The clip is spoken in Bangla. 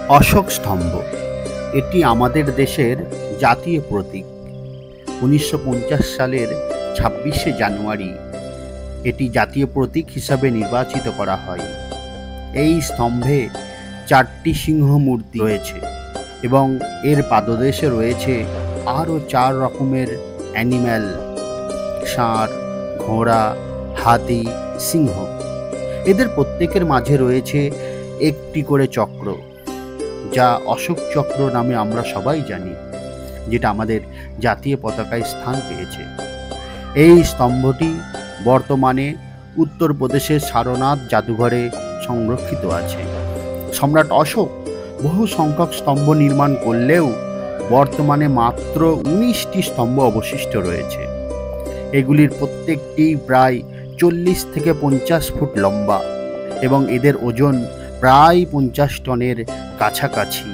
অশোক স্তম্ভ এটি আমাদের দেশের জাতীয় প্রতীক। 1950 সালের 26শে জানুয়ারি এটি জাতীয় প্রতীক হিসাবে নির্বাচিত করা হয়। এই স্তম্ভে 4টি সিংহ মূর্তি রয়েছে এবং এর পাদদেশে রয়েছে আরও 4 রকমের অ্যানিম্যাল, ষাঁড়, ঘোড়া, হাতি, সিংহ। এদের প্রত্যেকের মাঝে রয়েছে একটি করে চক্র, যা অশোক চক্র নামে আমরা সবাই জানি, যেটা আমাদের জাতীয় পতাকায় স্থান পেয়েছে। এই স্তম্ভটি বর্তমানে উত্তরপ্রদেশের সারনাথ জাদুঘরে সংরক্ষিত আছে। সম্রাট অশোক বহু সংখ্যক স্তম্ভ নির্মাণ করলেও বর্তমানে মাত্র 19টি স্তম্ভ অবশিষ্ট রয়েছে। এগুলির প্রত্যেকটি প্রায় 40 থেকে 50 ফুট লম্বা এবং এদের ওজন প্রায় 50 টনের কাছাকাছি।